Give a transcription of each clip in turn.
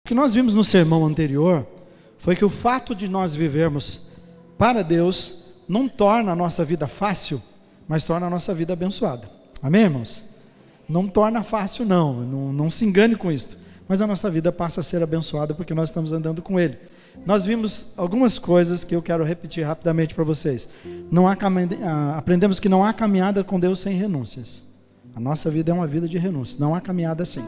O que nós vimos no sermão anterior foi que o fato de nós vivermos para Deus não torna a nossa vida fácil, mas torna a nossa vida abençoada. Amém, irmãos? Não torna fácil não se engane com isso, mas a nossa vida passa a ser abençoada porque nós estamos andando com Ele. Nós vimos algumas coisas que eu quero repetir rapidamente para vocês. Aprendemos que não há caminhada com Deus sem renúncias. A nossa vida é uma vida de renúncia, não há caminhada assim.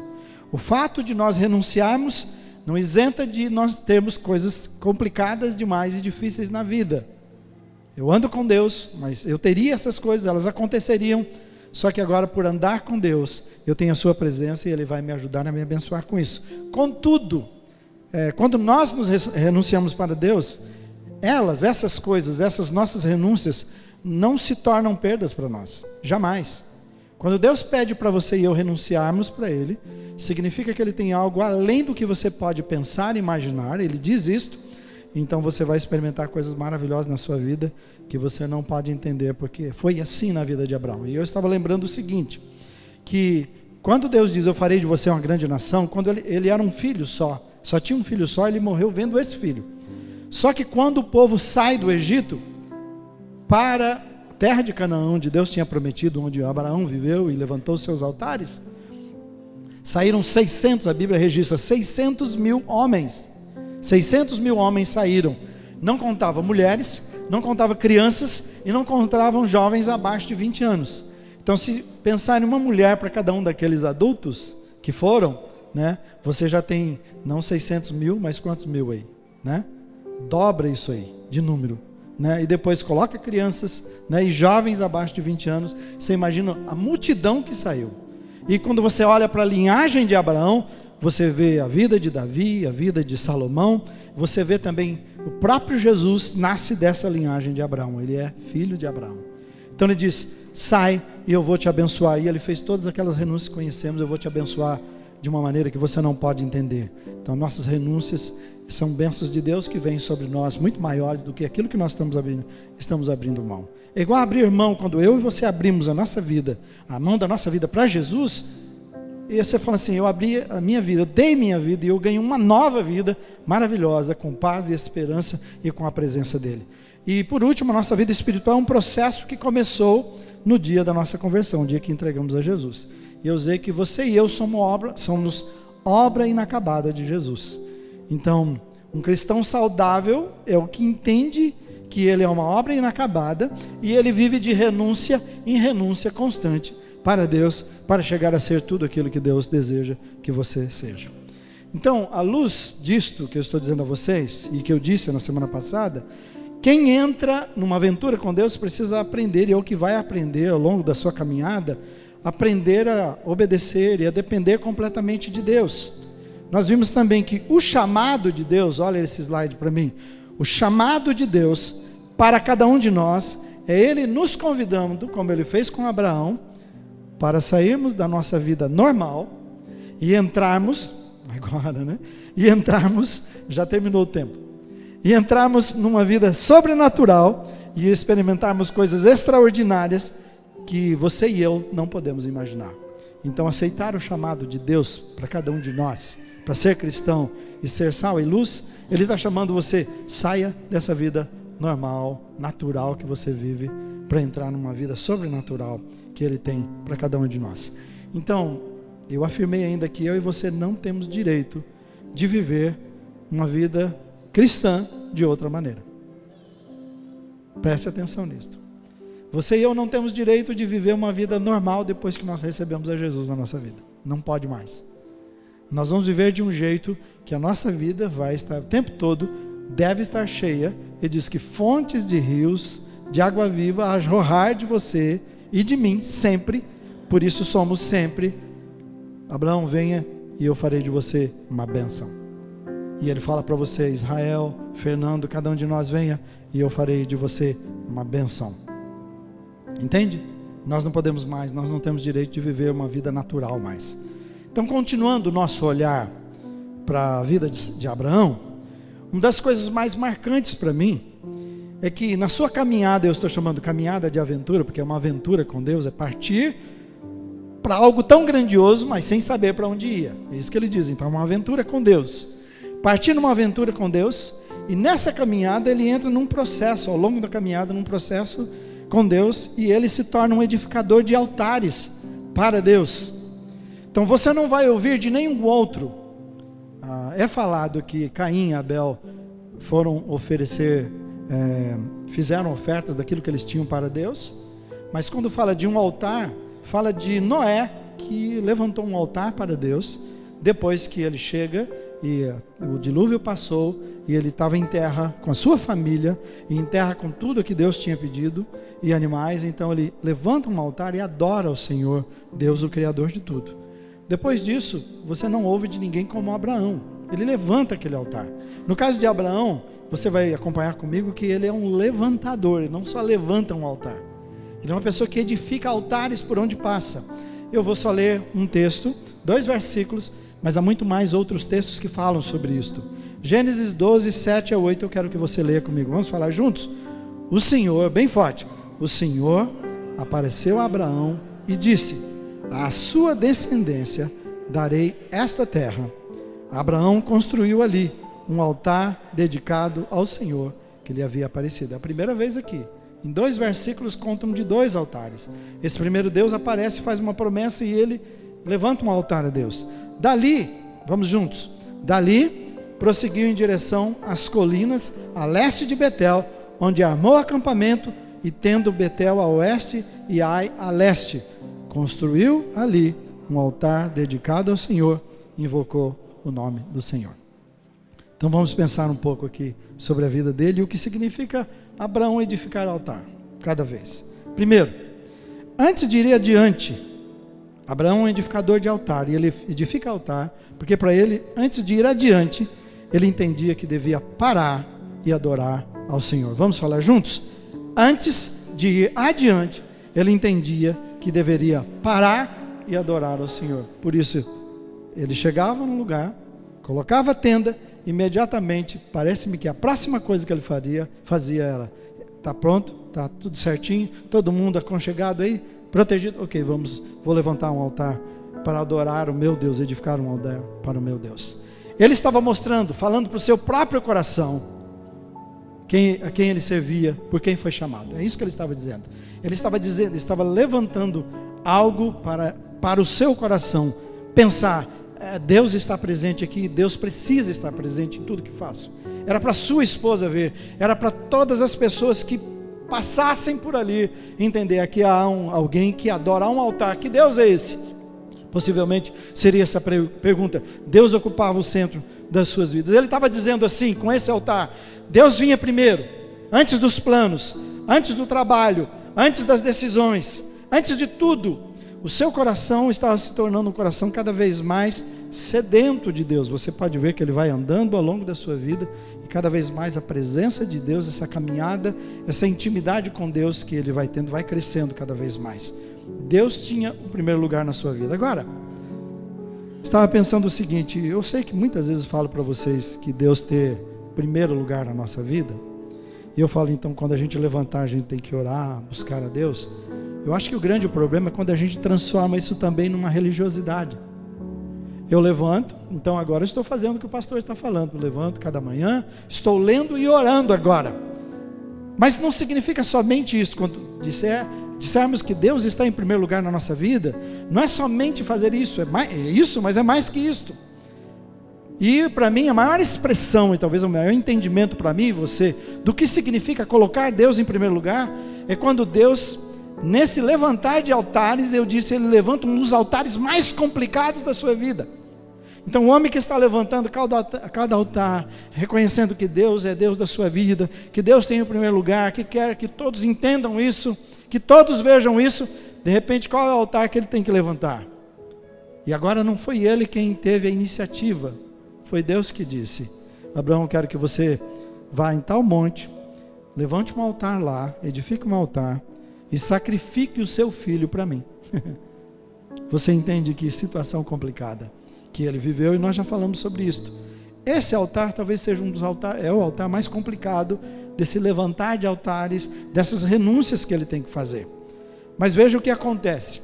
O fato de nós renunciarmos não isenta de nós termos coisas complicadas demais e difíceis na vida. Eu ando com Deus, mas eu teria essas coisas, elas aconteceriam, só que agora por andar com Deus, eu tenho a sua presença e Ele vai me ajudar a me abençoar com isso. Contudo, quando nós nos renunciamos para Deus, essas coisas, essas nossas renúncias, não se tornam perdas para nós, jamais. Quando Deus pede para você e eu renunciarmos para Ele, significa que Ele tem algo além do que você pode pensar e imaginar. Ele diz isto, então você vai experimentar coisas maravilhosas na sua vida que você não pode entender, porque foi assim na vida de Abraão. E eu estava lembrando o seguinte, que quando Deus diz, eu farei de você uma grande nação, quando ele era um filho só tinha um filho só, ele morreu vendo esse filho. Só que quando o povo sai do Egito para a terra de Canaã, onde Deus tinha prometido, onde Abraão viveu e levantou seus altares, saíram 600, a Bíblia registra 600 mil homens. 600 mil homens saíram. Não contava mulheres, não contava crianças e não contavam jovens abaixo de 20 anos. Então, se pensar em uma mulher para cada um daqueles adultos que foram, né, você já tem não 600 mil, mas quantos mil aí? Né? Dobra isso aí de número. Né? E depois coloca crianças, né, e jovens abaixo de 20 anos. Você imagina a multidão que saiu. E quando você olha para a linhagem de Abraão, você vê a vida de Davi, a vida de Salomão, você vê também o próprio Jesus nasce dessa linhagem de Abraão, ele é filho de Abraão. Então ele diz, sai e eu vou te abençoar. E ele fez todas aquelas renúncias que conhecemos, eu vou te abençoar de uma maneira que você não pode entender. Então nossas renúncias são bênçãos de Deus que vêm sobre nós, muito maiores do que aquilo que nós estamos abrindo mão. É igual abrir mão, quando eu e você abrimos a nossa vida, a mão da nossa vida para Jesus, e você fala assim, eu abri a minha vida, eu dei minha vida e eu ganhei uma nova vida maravilhosa, com paz e esperança e com a presença dEle. E por último, a nossa vida espiritual é um processo que começou no dia da nossa conversão, o dia que entregamos a Jesus. E eu sei que você e eu somos obra inacabada de Jesus. Então, um cristão saudável é o que entende que ele é uma obra inacabada e ele vive de renúncia em renúncia constante para Deus, para chegar a ser tudo aquilo que Deus deseja que você seja. Então, à luz disto que eu estou dizendo a vocês, e que eu disse na semana passada, quem entra numa aventura com Deus precisa aprender, e é o que vai aprender ao longo da sua caminhada, aprender a obedecer e a depender completamente de Deus. Nós vimos também que o chamado de Deus, olha esse slide para mim, o chamado de Deus para cada um de nós, é Ele nos convidando, como Ele fez com Abraão, para sairmos da nossa vida normal e entrarmos, agora, né? E entrarmos, já terminou o tempo, e entrarmos numa vida sobrenatural e experimentarmos coisas extraordinárias que você e eu não podemos imaginar. Então, aceitar o chamado de Deus para cada um de nós, para ser cristão e ser sal e luz, Ele está chamando você, saia dessa vida normal, natural que você vive, para entrar numa vida sobrenatural que Ele tem para cada um de nós. Então, eu afirmei ainda que eu e você não temos direito de viver uma vida cristã de outra maneira. Preste atenção nisto. Você e eu não temos direito de viver uma vida normal depois que nós recebemos a Jesus na nossa vida. Não pode mais. Nós vamos viver de um jeito que a nossa vida vai estar o tempo todo, deve estar cheia, e diz que fontes de rios, de água viva, a jorrar de você e de mim, sempre, por isso somos sempre, Abraão, venha e eu farei de você uma bênção. E ele fala para você, Israel, Fernando, cada um de nós venha e eu farei de você uma bênção. Entende? Nós não podemos mais, nós não temos direito de viver uma vida natural mais. Então, continuando o nosso olhar para a vida de Abraão, uma das coisas mais marcantes para mim é que na sua caminhada, eu estou chamando caminhada de aventura, porque é uma aventura com Deus, é partir para algo tão grandioso, mas sem saber para onde ia. É isso que ele diz, então é uma aventura com Deus. partir numa aventura com Deus, e nessa caminhada ele entra num processo, ao longo da caminhada, num processo com Deus, e ele se torna um edificador de altares para Deus. Então você não vai ouvir de nenhum outro. É falado que Caim e Abel foram oferecer, fizeram ofertas daquilo que eles tinham para Deus, mas quando fala de um altar, fala de Noé, que levantou um altar para Deus, depois que ele chega e o dilúvio passou, e ele estava em terra com a sua família, e em terra com tudo que Deus tinha pedido, e animais. Então ele levanta um altar e adora ao Senhor, Deus o Criador de tudo. Depois disso, você não ouve de ninguém como Abraão, ele levanta aquele altar. No caso de Abraão, você vai acompanhar comigo que ele é um levantador, ele não só levanta um altar, ele é uma pessoa que edifica altares por onde passa. Eu vou só ler um texto, 2 versículos, mas há muito mais outros textos que falam sobre isto. Gênesis 12, 7 a 8, eu quero que você leia comigo. Vamos falar juntos? O Senhor, bem forte, o Senhor apareceu a Abraão e disse: à sua descendência darei esta terra. Abraão construiu ali um altar dedicado ao Senhor que lhe havia aparecido. É a primeira vez aqui. Em 2 versículos contam de 2 altares. Esse primeiro Deus aparece, faz uma promessa e ele levanta um altar a Deus. Dali, vamos juntos, dali prosseguiu em direção às colinas a leste de Betel, onde armou acampamento, e tendo Betel a oeste e Ai a leste, construiu ali um altar dedicado ao Senhor, e invocou o nome do Senhor. Então vamos pensar um pouco aqui sobre a vida dele e o que significa Abraão edificar altar, cada vez. Primeiro, antes de ir adiante, Abraão é um edificador de altar, e ele edifica altar, porque para ele, antes de ir adiante, ele entendia que devia parar e adorar ao Senhor. Vamos falar juntos? Antes de ir adiante, ele entendia que deveria parar e adorar ao Senhor. Por isso, ele chegava num lugar, colocava a tenda, imediatamente, parece-me que a próxima coisa que ele fazia era: está pronto, está tudo certinho, todo mundo aconchegado aí, protegido, ok, vou levantar um altar para adorar o meu Deus, edificar um altar para o meu Deus. Ele estava mostrando, falando para o seu próprio coração, a quem ele servia, por quem foi chamado. É isso que ele estava dizendo. Ele estava levantando algo para o seu coração, pensar: Deus está presente aqui, Deus precisa estar presente em tudo que faço. Era para sua esposa ver, era para todas as pessoas que passassem por ali, entender: aqui há alguém que adora um altar. Que Deus é esse? Possivelmente seria essa pergunta. Deus ocupava o centro das suas vidas. Ele estava dizendo assim, com esse altar: Deus vinha primeiro, antes dos planos, antes do trabalho, antes das decisões, antes de tudo. O seu coração estava se tornando um coração cada vez mais sedento de Deus. Você pode ver que ele vai andando ao longo da sua vida, e cada vez mais a presença de Deus, essa caminhada, essa intimidade com Deus que ele vai tendo, vai crescendo cada vez mais. Deus tinha o primeiro lugar na sua vida. Agora, estava pensando o seguinte: eu sei que muitas vezes eu falo para vocês que Deus tem primeiro lugar na nossa vida, e eu falo, então, quando a gente levantar, a gente tem que orar, buscar a Deus. Eu acho que o grande problema é quando a gente transforma isso também numa religiosidade. Eu levanto, então agora eu estou fazendo o que o pastor está falando, eu levanto cada manhã, estou lendo e orando agora. Mas não significa somente isso. Quando dissermos que Deus está em primeiro lugar na nossa vida, não é somente fazer isso, é isso, mas é mais que isto. E para mim a maior expressão, e talvez o maior entendimento para mim e você, do que significa colocar Deus em primeiro lugar, é quando Deus, nesse levantar de altares, eu disse, ele levanta um dos altares mais complicados da sua vida. Então o homem que está levantando cada altar, reconhecendo que Deus é Deus da sua vida, que Deus tem o primeiro lugar, que quer que todos entendam isso, que todos vejam isso, de repente qual é o altar que ele tem que levantar? E agora não foi ele quem teve a iniciativa, foi Deus que disse: Abraão, eu quero que você vá em tal monte, levante um altar lá, edifique um altar e sacrifique o seu filho para mim. Você entende que situação complicada que ele viveu, e nós já falamos sobre isso. Esse altar talvez seja um dos altares, é o altar mais complicado desse levantar de altares, dessas renúncias que ele tem que fazer. Mas veja o que acontece.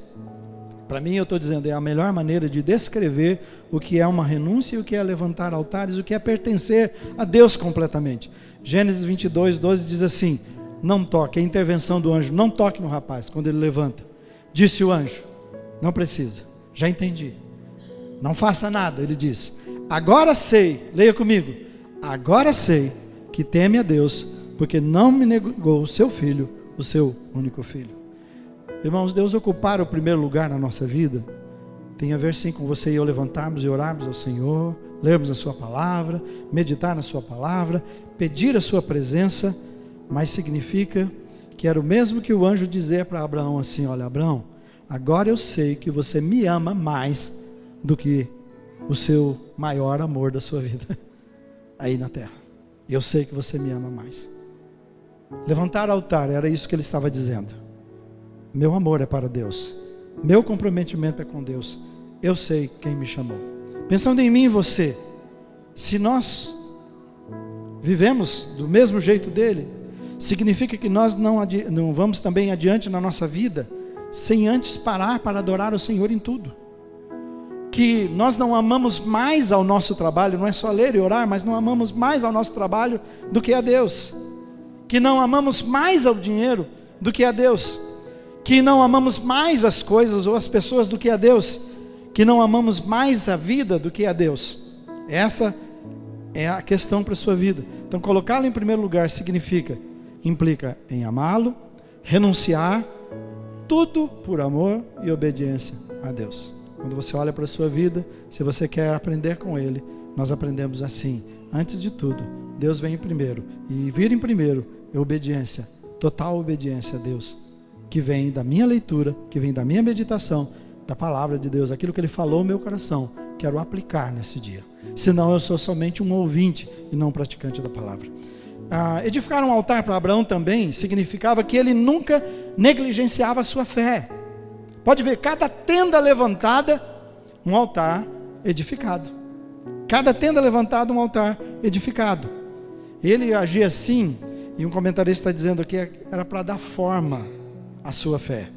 Para mim, eu estou dizendo, é a melhor maneira de descrever o que é uma renúncia, o que é levantar altares, o que é pertencer a Deus completamente. Gênesis 22, 12 diz assim: não toque, a intervenção do anjo, não toque no rapaz quando ele levanta. Disse o anjo: não precisa, já entendi, não faça nada. Ele diz: agora sei, leia comigo, agora sei que teme a Deus, porque não me negou o seu filho, o seu único filho. Irmãos, Deus ocupar o primeiro lugar na nossa vida tem a ver sim com você e eu levantarmos e orarmos ao Senhor, lermos a sua palavra, meditar na sua palavra, pedir a sua presença, mas significa que era o mesmo que o anjo dizer para Abraão assim: olha, Abraão, agora eu sei que você me ama mais do que o seu maior amor da sua vida aí na terra. Eu sei que você me ama mais. Levantar altar, era isso que ele estava dizendo. Meu amor é para Deus, meu comprometimento é com Deus, eu sei quem me chamou. Pensando em mim e você, se nós vivemos do mesmo jeito dele, significa que nós não vamos também adiante na nossa vida, sem antes parar para adorar o Senhor em tudo. Que nós não amamos mais ao nosso trabalho, não é só ler e orar, mas não amamos mais ao nosso trabalho do que a Deus. Que não amamos mais ao dinheiro do que a Deus. Que não amamos mais as coisas ou as pessoas do que a Deus, que não amamos mais a vida do que a Deus. Essa é a questão para a sua vida. Então, colocá-lo em primeiro lugar implica em amá-lo, renunciar, tudo por amor e obediência a Deus. Quando você olha para a sua vida, se você quer aprender com Ele, nós aprendemos assim: antes de tudo, Deus vem em primeiro, e vir em primeiro é obediência, total obediência a Deus, que vem da minha leitura, que vem da minha meditação, da palavra de Deus, aquilo que Ele falou no meu coração, quero aplicar nesse dia. Senão eu sou somente um ouvinte e não um praticante da palavra. Edificar um altar para Abraão também significava que ele nunca negligenciava a sua fé. Pode ver, cada tenda levantada, um altar edificado. Cada tenda levantada, um altar edificado. Ele agia assim, e um comentarista está dizendo que era para dar forma a sua fé,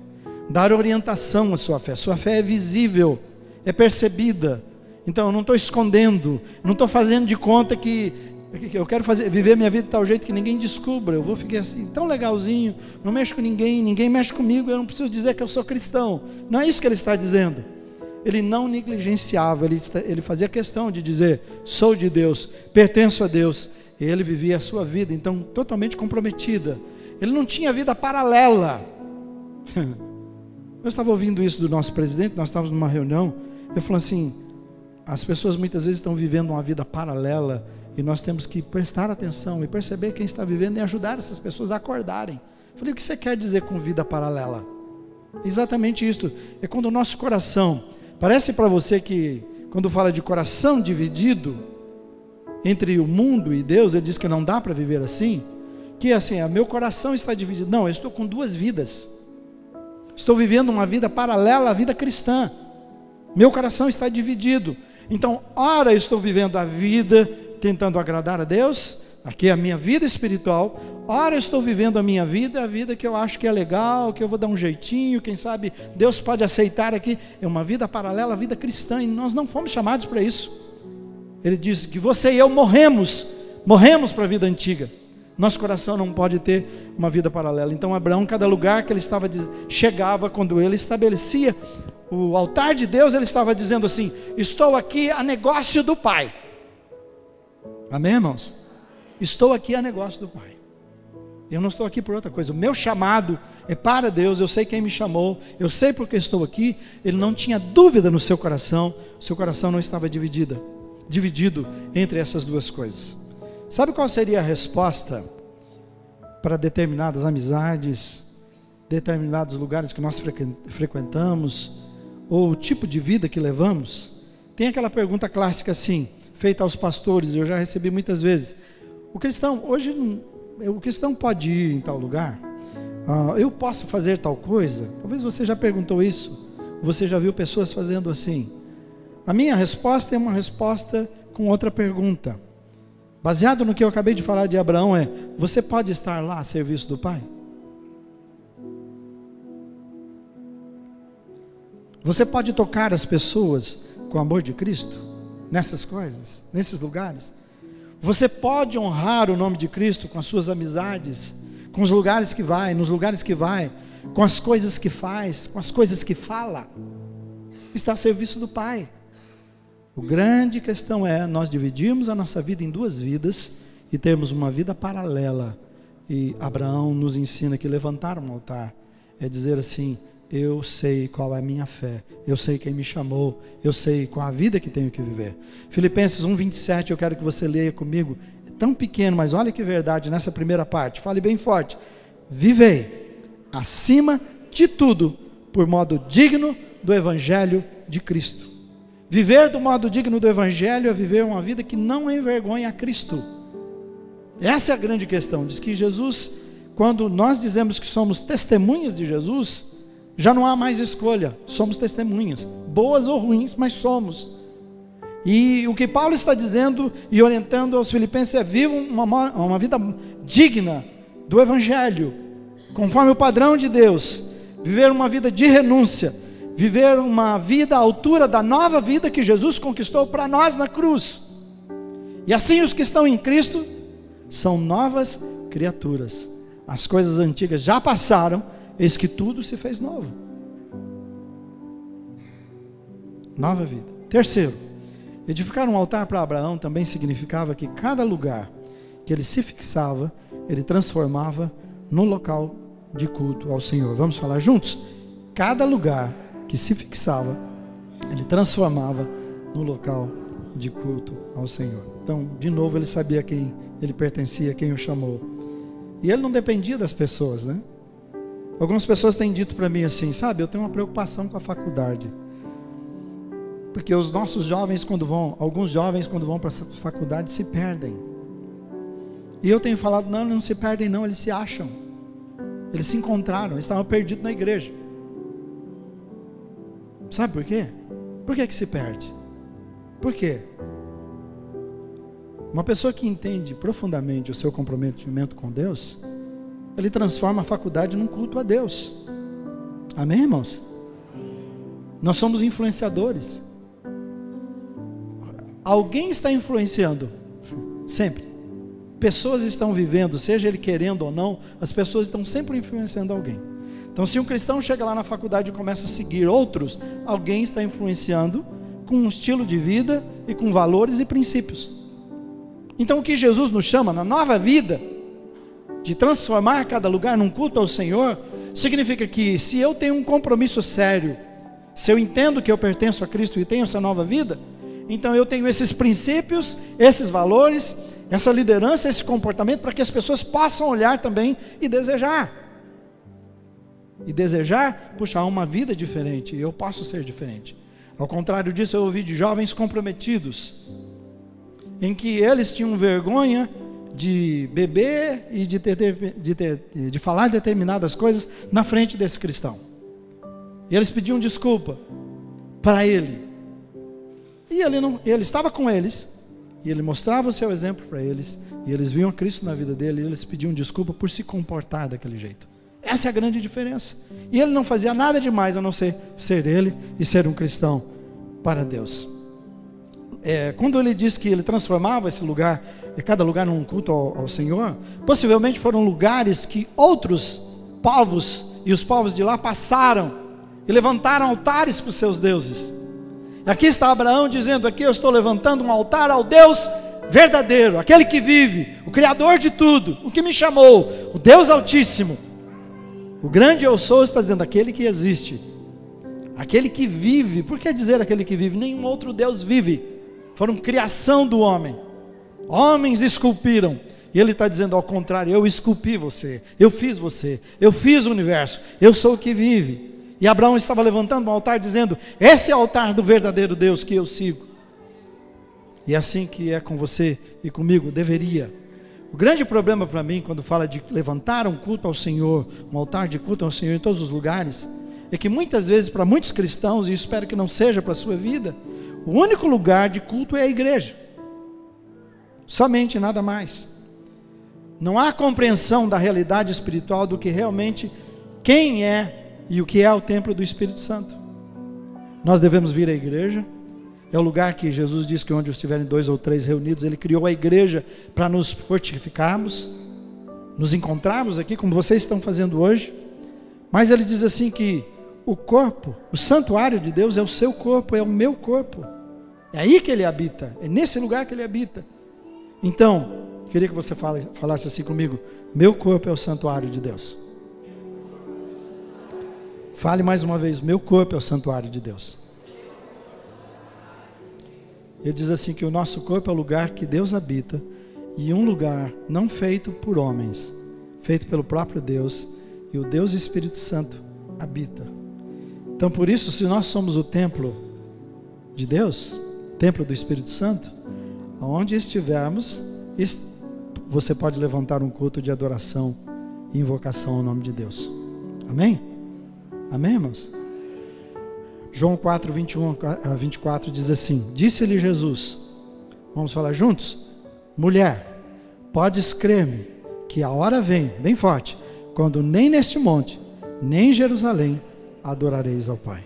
dar orientação à sua fé. Sua fé é visível, é percebida. Então eu não estou escondendo, não estou fazendo de conta que eu quero viver minha vida de tal jeito que ninguém descubra. Eu vou ficar assim, tão legalzinho, não mexo com ninguém, ninguém mexe comigo, eu não preciso dizer que eu sou cristão. Não é isso que ele está dizendo. Ele não negligenciava, ele fazia questão de dizer: sou de Deus, pertenço a Deus. E ele vivia a sua vida então totalmente comprometida. Ele não tinha vida paralela. Eu estava ouvindo isso do nosso presidente, nós estávamos numa reunião, eu falei assim: as pessoas muitas vezes estão vivendo uma vida paralela, e nós temos que prestar atenção e perceber quem está vivendo e ajudar essas pessoas a acordarem. Eu falei: o que você quer dizer com vida paralela? Exatamente isso, é quando o nosso coração, parece para você que quando fala de coração dividido entre o mundo e Deus, ele diz que não dá para viver assim, que assim, meu coração está dividido. Não, eu estou com duas vidas. Estou vivendo uma vida paralela à vida cristã. Meu coração está dividido. Então, ora eu estou vivendo a vida tentando agradar a Deus, aqui é a minha vida espiritual. Ora eu estou vivendo a minha vida, a vida que eu acho que é legal, que eu vou dar um jeitinho, quem sabe Deus pode aceitar aqui. É uma vida paralela à vida cristã, e nós não fomos chamados para isso. Ele diz que você e eu morremos para a vida antiga. Nosso coração não pode ter uma vida paralela. Então Abraão, cada lugar que ele chegava, quando ele estabelecia o altar de Deus, ele estava dizendo assim: estou aqui a negócio do Pai. Amém, irmãos? Estou aqui a negócio do Pai. Eu não estou aqui por outra coisa. O meu chamado é para Deus. Eu sei quem me chamou, eu sei porque estou aqui. Ele não tinha dúvida no seu coração. Seu coração não estava dividido entre essas duas coisas. Sabe qual seria a resposta para determinadas amizades, determinados lugares que nós frequentamos, ou o tipo de vida que levamos? Tem aquela pergunta clássica assim, feita aos pastores, eu já recebi muitas vezes: o cristão pode ir em tal lugar? Eu posso fazer tal coisa? Talvez você já perguntou isso, você já viu pessoas fazendo assim. A minha resposta é uma resposta com outra pergunta. Baseado no que eu acabei de falar de Abraão, você pode estar lá a serviço do Pai? Você pode tocar as pessoas com o amor de Cristo, nessas coisas, nesses lugares. Você pode honrar o nome de Cristo com as suas amizades, com os lugares que vai, nos lugares que vai, com as coisas que faz, com as coisas que fala. Está a serviço do Pai. A grande questão é nós dividirmos a nossa vida em duas vidas e termos uma vida paralela. E Abraão nos ensina que levantar um altar é dizer assim: eu sei qual é a minha fé, eu sei quem me chamou, eu sei qual a vida que tenho que viver. Filipenses 1:27, eu quero que você leia comigo. É tão pequeno, mas olha que verdade nessa primeira parte. Fale bem forte: vivei acima de tudo por modo digno do Evangelho de Cristo. Viver do modo digno do Evangelho é viver uma vida que não envergonha a Cristo. Essa é a grande questão. Diz que Jesus, quando nós dizemos que somos testemunhas de Jesus, já não há mais escolha, somos testemunhas, boas ou ruins, mas somos. E o que Paulo está dizendo e orientando aos filipenses é: vivam uma vida digna do Evangelho, conforme o padrão de Deus, viver uma vida de renúncia, viver uma vida à altura da nova vida que Jesus conquistou para nós na cruz. E assim os que estão em Cristo são novas criaturas, as coisas antigas já passaram, eis que tudo se fez novo. Nova vida. Terceiro, edificar um altar para Abraão também significava que cada lugar que ele se fixava, ele transformava no local de culto ao Senhor. Vamos falar juntos? Cada lugar que se fixava, ele transformava no local de culto ao Senhor. Então, de novo, ele sabia a quem ele pertencia, quem o chamou. E ele não dependia das pessoas, né? Algumas pessoas têm dito para mim assim: sabe, eu tenho uma preocupação com a faculdade, porque os nossos jovens alguns jovens quando vão para essa faculdade se perdem. E eu tenho falado: não, eles não se perdem não, eles se acham, eles se encontraram, eles estavam perdidos na igreja. Sabe por quê? Por que se perde? Por quê? Uma pessoa que entende profundamente o seu comprometimento com Deus, ele transforma a faculdade num culto a Deus. Amém, irmãos? Nós somos influenciadores. Alguém está influenciando, sempre. Pessoas estão vivendo, seja ele querendo ou não, as pessoas estão sempre influenciando alguém. Então, se um cristão chega lá na faculdade e começa a seguir outros, alguém está influenciando com um estilo de vida e com valores e princípios. Então, o que Jesus nos chama na nova vida, de transformar cada lugar num culto ao Senhor, significa que se eu tenho um compromisso sério, se eu entendo que eu pertenço a Cristo e tenho essa nova vida, então eu tenho esses princípios, esses valores, essa liderança, esse comportamento, para que as pessoas possam olhar também e desejar. E desejar, puxa, uma vida diferente, e eu posso ser diferente. Ao contrário disso, eu ouvi de jovens comprometidos, em que eles tinham vergonha de beber e de falar determinadas coisas na frente desse cristão. E eles pediam desculpa para ele. E ele estava com eles, e ele mostrava o seu exemplo para eles, e eles viam Cristo na vida dele, e eles pediam desculpa por se comportar daquele jeito. Essa é a grande diferença. E ele não fazia nada demais a não ser ele e ser um cristão para Deus. Quando ele diz que ele transformava esse lugar, cada lugar num culto ao Senhor, possivelmente foram lugares que outros povos e os povos de lá passaram e levantaram altares para os seus deuses. E aqui está Abraão dizendo: aqui eu estou levantando um altar ao Deus verdadeiro, aquele que vive, o Criador de tudo, o que me chamou, o Deus Altíssimo. O grande eu sou está dizendo: aquele que existe, aquele que vive. Por que dizer aquele que vive? Nenhum outro Deus vive. Foram criação do homem. Homens esculpiram. E ele está dizendo ao contrário: eu esculpi você, eu fiz o universo, eu sou o que vive. E Abraão estava levantando um altar dizendo: esse é o altar do verdadeiro Deus que eu sigo. E é assim que é com você e comigo, deveria. O grande problema para mim, quando fala de levantar um culto ao Senhor, um altar de culto ao Senhor em todos os lugares, é que muitas vezes para muitos cristãos, e espero que não seja para a sua vida, o único lugar de culto é a igreja. Somente, nada mais. Não há compreensão da realidade espiritual do que realmente, quem é e o que é o templo do Espírito Santo. nós devemos vir à igreja. É o lugar que Jesus diz que onde estiverem 2 ou 3 reunidos, Ele criou a igreja para nos fortificarmos, nos encontrarmos aqui, como vocês estão fazendo hoje. Mas Ele diz assim que o corpo, o santuário de Deus é o seu corpo, é o meu corpo. É aí que Ele habita, é nesse lugar que Ele habita. Então, queria que você falasse assim comigo: meu corpo é o santuário de Deus. Fale mais uma vez: meu corpo é o santuário de Deus. Ele diz assim que o nosso corpo é o lugar que Deus habita, e um lugar não feito por homens, feito pelo próprio Deus, e o Deus Espírito Santo habita. Então, por isso, se nós somos o templo de Deus, templo do Espírito Santo, aonde estivermos, você pode levantar um culto de adoração e invocação ao nome de Deus. Amém? Amém, irmãos? João 4, 21 a 24 diz assim: disse-lhe Jesus, vamos falar juntos? Mulher, podes crer-me que a hora vem, bem forte, quando nem neste monte, nem em Jerusalém, adorareis ao Pai.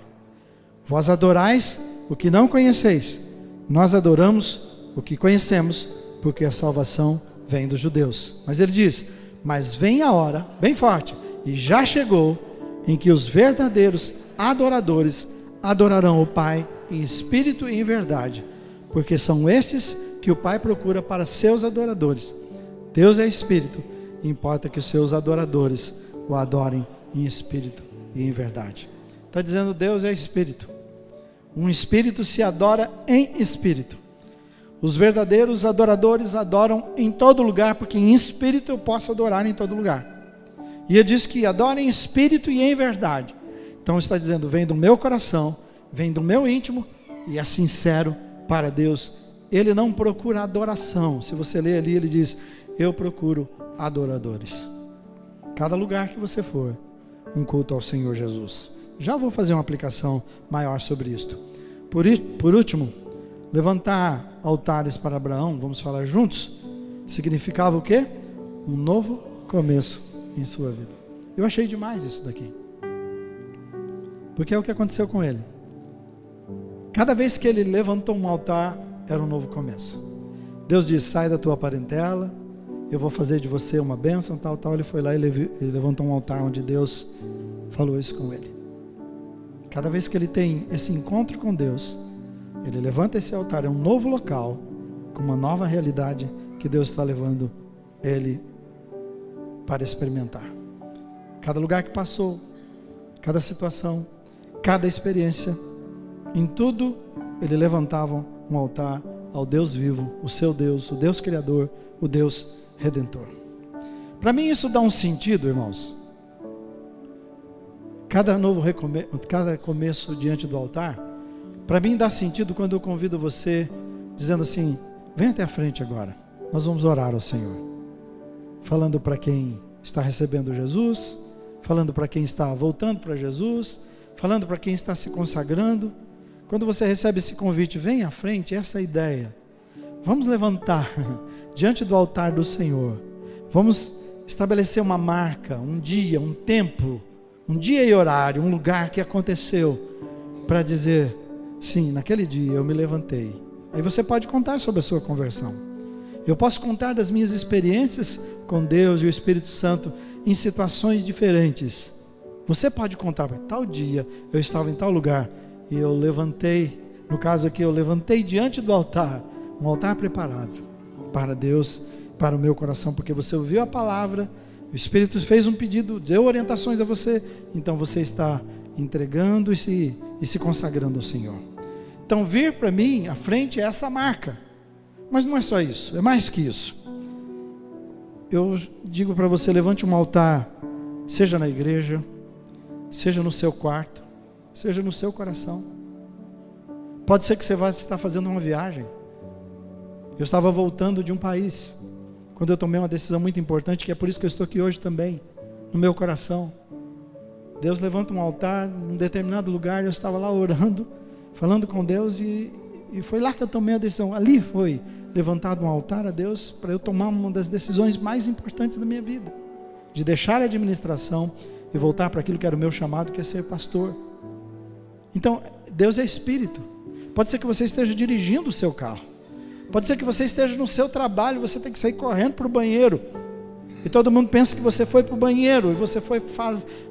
Vós adorais o que não conheceis, nós adoramos o que conhecemos, porque a salvação vem dos judeus. Mas ele diz: mas vem a hora, bem forte, e já chegou, em que os verdadeiros adoradores adorarão o Pai em espírito e em verdade, porque são esses que o Pai procura para seus adoradores. Deus é espírito, e importa que os seus adoradores o adorem em espírito e em verdade. Está dizendo: Deus é espírito. Um espírito se adora em espírito. Os verdadeiros adoradores adoram em todo lugar, porque em espírito eu posso adorar em todo lugar. E ele diz que adora em espírito e em verdade. Então está dizendo: vem do meu coração, vem do meu íntimo e é sincero para Deus. Ele não procura adoração. Se você ler ali, ele diz: eu procuro adoradores. Cada lugar que você for, um culto ao Senhor Jesus. Já vou fazer uma aplicação maior sobre isto. Por último, levantar altares para Abraão, vamos falar juntos, significava o quê? Um novo começo em sua vida. Eu achei demais isso daqui, porque é o que aconteceu com ele. Cada vez que ele levantou um altar, era um novo começo. Deus disse: sai da tua parentela, eu vou fazer de você uma bênção, tal. Ele foi lá e ele levantou um altar onde Deus falou isso com ele. Cada vez que ele tem esse encontro com Deus, ele levanta esse altar, é um novo local, com uma nova realidade que Deus está levando ele para experimentar. Cada lugar que passou, cada situação, cada experiência, em tudo ele levantava um altar ao Deus vivo, o seu Deus, o Deus Criador, o Deus Redentor. Para mim isso dá um sentido, irmãos. Cada começo diante do altar, para mim dá sentido quando eu convido você, dizendo assim: vem até a frente agora, nós vamos orar ao Senhor. Falando para quem está recebendo Jesus, falando para quem está voltando para Jesus, falando para quem está se consagrando. Quando você recebe esse convite, vem à frente, essa é a ideia. Vamos levantar diante do altar do Senhor. Vamos estabelecer uma marca, um dia, um tempo, um dia e horário, um lugar que aconteceu, para dizer: sim, naquele dia eu me levantei. Aí você pode contar sobre a sua conversão. Eu posso contar das minhas experiências com Deus e o Espírito Santo em situações diferentes. Você pode contar: tal dia eu estava em tal lugar e eu levantei, no caso aqui eu levantei diante do altar, um altar preparado para Deus, para o meu coração, porque você ouviu a palavra, o Espírito fez um pedido, deu orientações a você, então você está entregando e se consagrando ao Senhor. Então vir para mim à frente é essa marca. Mas não é só isso, é mais que isso. Eu digo para você: levante um altar, seja na igreja, seja no seu quarto, seja no seu coração. Pode ser que você vá estar fazendo uma viagem. Eu estava voltando de um país, quando eu tomei uma decisão muito importante, que é por isso que eu estou aqui hoje também, no meu coração. Deus levanta um altar num determinado lugar, eu estava lá orando, falando com Deus, e foi lá que eu tomei a decisão. Ali foi levantado um altar a Deus para eu tomar uma das decisões mais importantes da minha vida, de deixar a administração e voltar para aquilo que era o meu chamado, que é ser pastor. Então Deus é espírito. Pode ser que você esteja dirigindo o seu carro. Pode ser que você esteja no seu trabalho, você tem que sair correndo para o banheiro. E todo mundo pensa que você foi para o banheiro, e você foi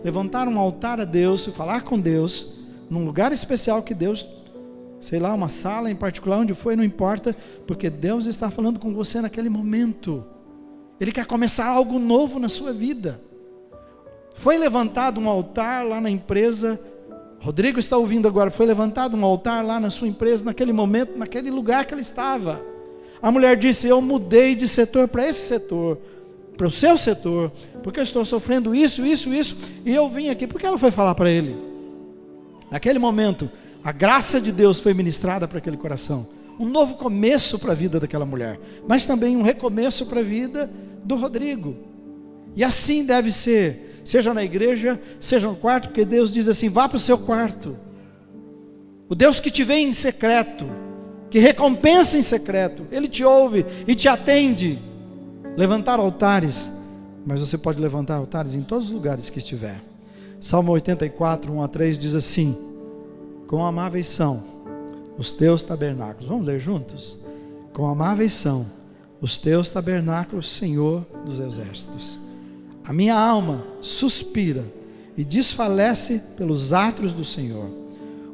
levantar um altar a Deus, e falar com Deus, num lugar especial que Deus, sei lá, uma sala em particular, onde foi, não importa, porque Deus está falando com você naquele momento. Ele quer começar algo novo na sua vida. Foi levantado um altar lá na empresa, Rodrigo está ouvindo agora, foi levantado um altar lá na sua empresa, naquele momento, naquele lugar que ele estava. A mulher disse: eu mudei de setor para esse setor, para o seu setor, porque eu estou sofrendo isso, e eu vim aqui. Por que ela foi falar para ele? Naquele momento, a graça de Deus foi ministrada para aquele coração. Um novo começo para a vida daquela mulher, mas também um recomeço para a vida do Rodrigo. E assim deve ser, seja na igreja, seja no quarto, porque Deus diz assim: vá para o seu quarto. O Deus que te vê em secreto, que recompensa em secreto, Ele te ouve e te atende. Levantar altares, mas você pode levantar altares em todos os lugares que estiver. Salmo 84, 1-3 diz assim: quão amáveis são os teus tabernáculos. Vamos ler juntos? Quão amáveis são os teus tabernáculos, Senhor dos exércitos. A minha alma suspira e desfalece pelos átrios do Senhor.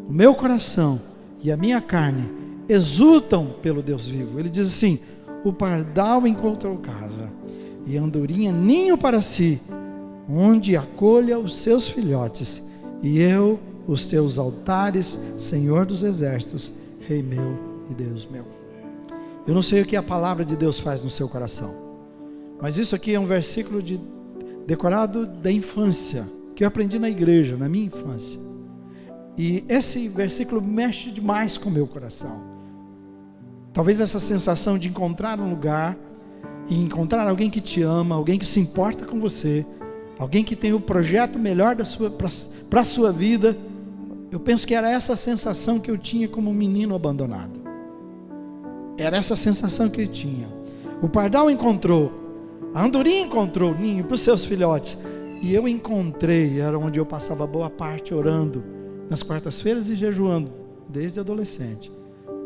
O meu coração e a minha carne exultam pelo Deus vivo. Ele diz assim: o pardal encontrou casa, e a andorinha ninho para si, onde acolha os seus filhotes, e eu, os teus altares, Senhor dos exércitos, Rei meu e Deus meu. Eu não sei o que a palavra de Deus faz no seu coração, mas isso aqui é um versículo decorado da infância, que eu aprendi na igreja, na minha infância, e esse versículo mexe demais com o meu coração. Talvez essa sensação de encontrar um lugar, e encontrar alguém que te ama, alguém que se importa com você, alguém que tem o projeto melhor para a sua vida. Eu penso que era essa sensação que eu tinha como um menino abandonado. Era essa sensação que eu tinha. O pardal encontrou, a andorinha encontrou ninho para os seus filhotes, e eu encontrei, era onde eu passava boa parte orando, nas quartas-feiras e jejuando, desde adolescente,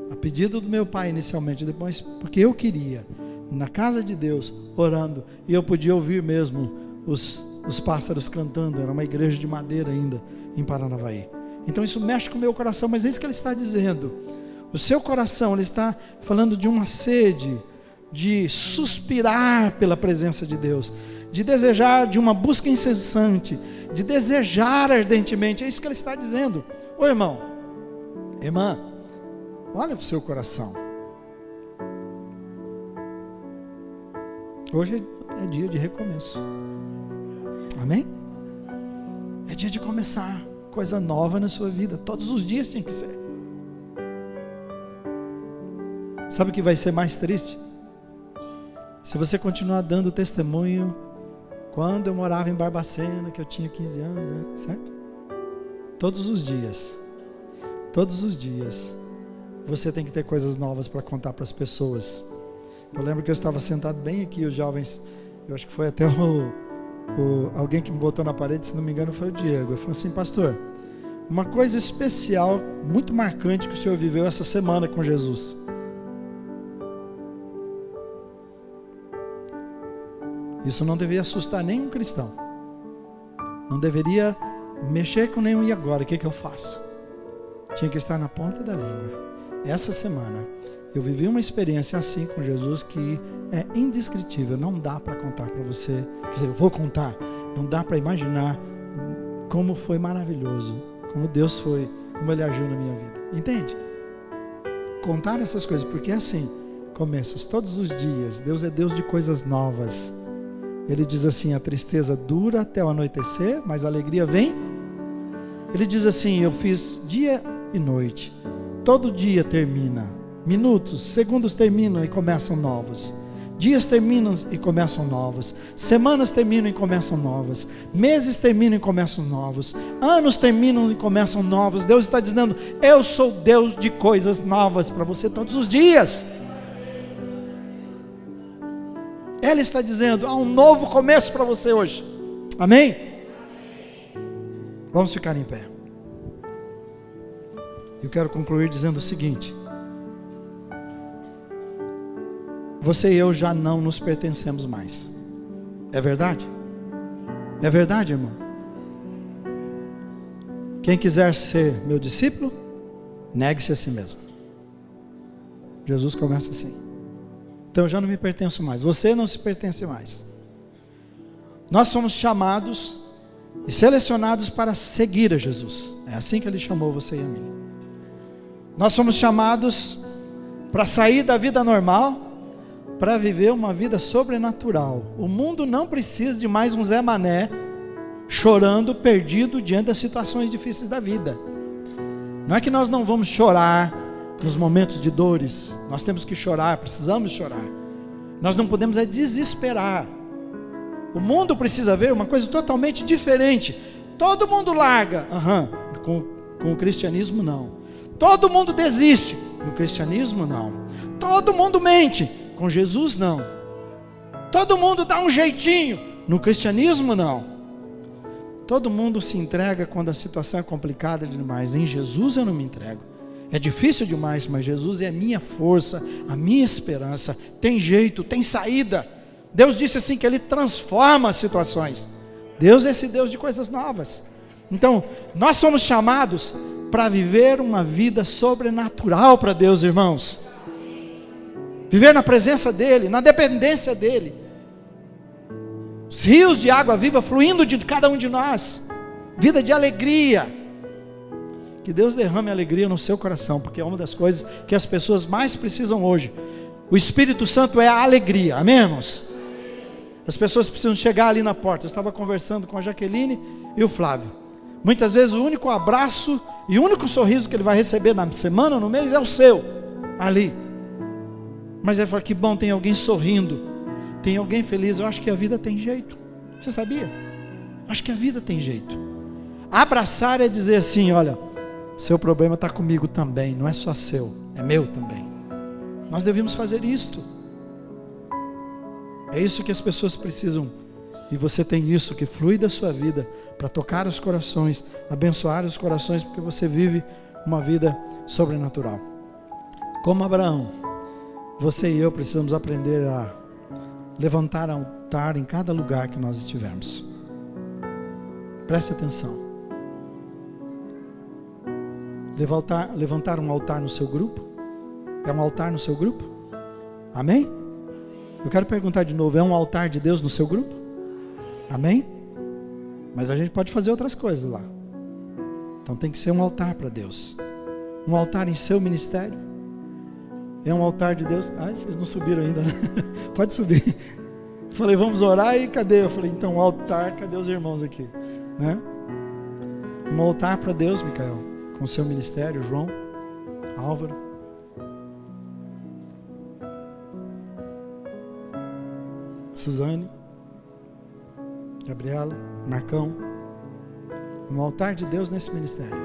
a pedido do meu pai inicialmente, depois porque eu queria, na casa de Deus, orando, e eu podia ouvir mesmo os pássaros cantando. Era uma igreja de madeira ainda, em Paranavaí. Então isso mexe com o meu coração, mas é isso que ele está dizendo. O seu coração, ele está falando de uma sede, de suspirar pela presença de Deus, de desejar, de uma busca incessante, de desejar ardentemente. É isso que ele está dizendo. Ô irmão, irmã, olha para o seu coração. Hoje é dia de recomeço. Amém? É dia de começar coisa nova na sua vida. Todos os dias tem que ser. Sabe o que vai ser mais triste? Se você continuar dando testemunho, quando eu morava em Barbacena, que eu tinha 15 anos, né? Certo? Todos os dias, você tem que ter coisas novas para contar para as pessoas. Eu lembro que eu estava sentado bem aqui, os jovens, eu acho que foi até alguém que me botou na parede, se não me engano foi o Diego. Eu falei assim: pastor, uma coisa especial, muito marcante que o senhor viveu essa semana com Jesus. Isso não deveria assustar nenhum cristão, não deveria mexer com nenhum. E agora, o que eu faço? Tinha que estar na ponta da língua. Essa semana eu vivi uma experiência assim com Jesus que é indescritível. Não dá para contar para você. Quer dizer, eu vou contar. Não dá para imaginar como foi maravilhoso, como Deus foi, como Ele agiu na minha vida. Entende? Contar essas coisas, porque é assim, começos todos os dias. Deus é Deus de coisas novas. Ele diz assim: a tristeza dura até o anoitecer, mas a alegria vem. Ele diz assim: eu fiz dia e noite, todo dia termina, minutos, segundos terminam e começam novos, dias terminam e começam novos, semanas terminam e começam novas, meses terminam e começam novos, anos terminam e começam novos. Deus está dizendo: eu sou Deus de coisas novas para você todos os dias. Ele está dizendo: há um novo começo para você hoje. Amém? Vamos ficar em pé. Eu quero concluir dizendo o seguinte: você e eu já não nos pertencemos mais. É verdade? É verdade, irmão? Quem quiser ser meu discípulo, negue-se a si mesmo. Jesus começa assim. Então eu já não me pertenço mais. Você não se pertence mais. Nós somos chamados e selecionados para seguir a Jesus. É assim que Ele chamou você e a mim. Nós somos chamados para sair da vida normal, para viver uma vida sobrenatural. O mundo não precisa de mais um Zé Mané chorando, perdido diante das situações difíceis da vida. Não é que nós não vamos chorar nos momentos de dores. Nós temos que chorar, precisamos chorar. Nós não podemos desesperar. O mundo precisa ver uma coisa totalmente diferente. Todo mundo larga. Com o cristianismo não. Todo mundo desiste. No cristianismo não. Todo mundo mente. Com Jesus não. Todo mundo dá um jeitinho. No cristianismo não. Todo mundo se entrega quando a situação é complicada demais. Em Jesus eu não me entrego. É difícil demais, mas Jesus é a minha força, a minha esperança. Tem jeito, tem saída. Deus disse assim que Ele transforma as situações. Deus é esse Deus de coisas novas. Então, nós somos chamados para viver uma vida sobrenatural para Deus, irmãos. Viver na presença dEle, na dependência dEle. Os rios de água viva fluindo de cada um de nós. Vida de alegria. Que Deus derrame alegria no seu coração, porque é uma das coisas que as pessoas mais precisam hoje. O Espírito Santo é a alegria, amém, irmãos? As pessoas precisam chegar ali na porta. Eu estava conversando com a Jaqueline e o Flávio. Muitas vezes o único abraço e o único sorriso que ele vai receber na semana ou no mês é o seu, ali. Mas ele fala, que bom, tem alguém sorrindo, tem alguém feliz. Eu acho que a vida tem jeito. Você sabia? Acho que a vida tem jeito. Abraçar é dizer assim, olha, seu problema está comigo também, não é só seu, é meu também. Nós devemos fazer isto. É isso que as pessoas precisam. E você tem isso que flui da sua vida para tocar os corações, abençoar os corações, porque você vive uma vida sobrenatural. Como Abraão, você e eu precisamos aprender a levantar altar em cada lugar que nós estivermos. Preste atenção. Levantar um altar no seu grupo? É um altar no seu grupo? Amém? Eu quero perguntar de novo, é um altar de Deus no seu grupo? Amém? Mas a gente pode fazer outras coisas lá. Então tem que ser um altar para Deus. Um altar em seu ministério. É um altar de Deus. Ai, vocês não subiram ainda, né? Pode subir. Falei, vamos orar e cadê? Eu falei, então altar, cadê os irmãos aqui? Né? Um altar para Deus, Micael. Com seu ministério, João, Álvaro. Suzane, Gabriela, Marcão. Um altar de Deus nesse ministério,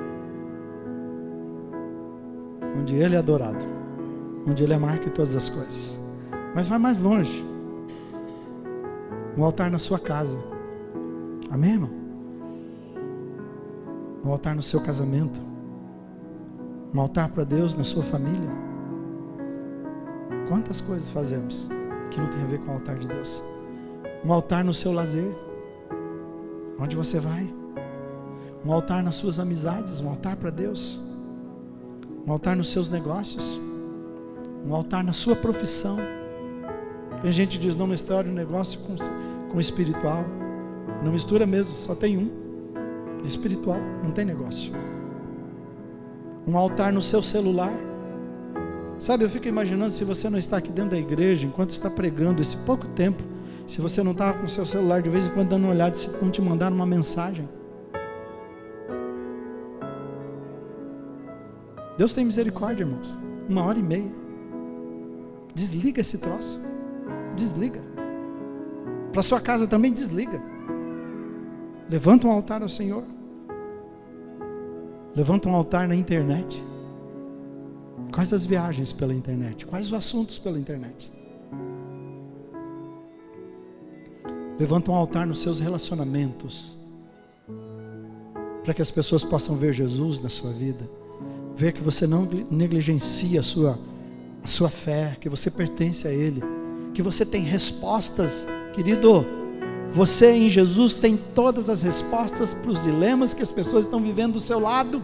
onde Ele é adorado, onde Ele é marca em todas as coisas. Mas vai mais longe. Um altar na sua casa. Amém, irmão? Um altar no seu casamento. Um altar para Deus na sua família. Quantas coisas fazemos que não tem a ver com o altar de Deus? Um altar no seu lazer, onde você vai. Um altar nas suas amizades, um altar para Deus. Um altar nos seus negócios. Um altar na sua profissão. Tem gente que diz, não mistura o negócio com o espiritual. Não mistura mesmo, só tem um. É espiritual, não tem negócio. Um altar no seu celular. Sabe, eu fico imaginando se você não está aqui dentro da igreja, enquanto está pregando esse pouco tempo, se você não está com o seu celular de vez em quando dando uma olhada, se não te mandaram uma mensagem. Deus tem misericórdia, irmãos. 1h30. Desliga esse troço. Desliga. Para sua casa também desliga. Levanta um altar ao Senhor. Levanta um altar na internet. Quais as viagens pela internet? Quais os assuntos pela internet? Levanta um altar nos seus relacionamentos, para que as pessoas possam ver Jesus na sua vida, ver que você não negligencia a sua fé, que você pertence a Ele, que você tem respostas, querido. Você em Jesus tem todas as respostas para os dilemas que as pessoas estão vivendo do seu lado,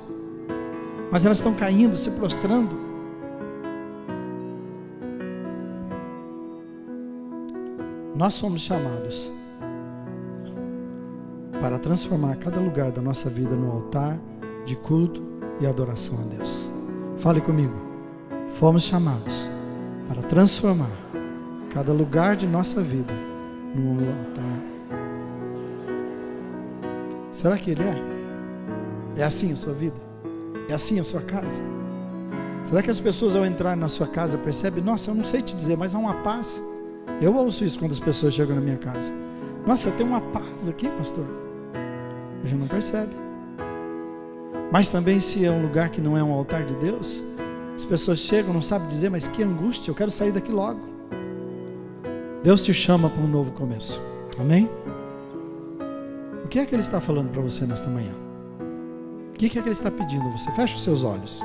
mas elas estão caindo, se prostrando. Nós somos chamados para transformar cada lugar da nossa vida no altar de culto e adoração a Deus. Fale comigo. Fomos chamados para transformar cada lugar de nossa vida no altar. Será que Ele é? É assim a sua vida? É assim a sua casa? Será que as pessoas ao entrar na sua casa percebem, nossa, eu não sei te dizer, mas há uma paz? Eu ouço isso quando as pessoas chegam na minha casa. Nossa, tem uma paz aqui, pastor. A gente não percebe. Mas também, se é um lugar que não é um altar de Deus, as pessoas chegam, não sabem dizer, mas que angústia, eu quero sair daqui logo. Deus te chama para um novo começo. Amém? O que é que Ele está falando para você nesta manhã? O que é que Ele está pedindo a você? Feche os seus olhos.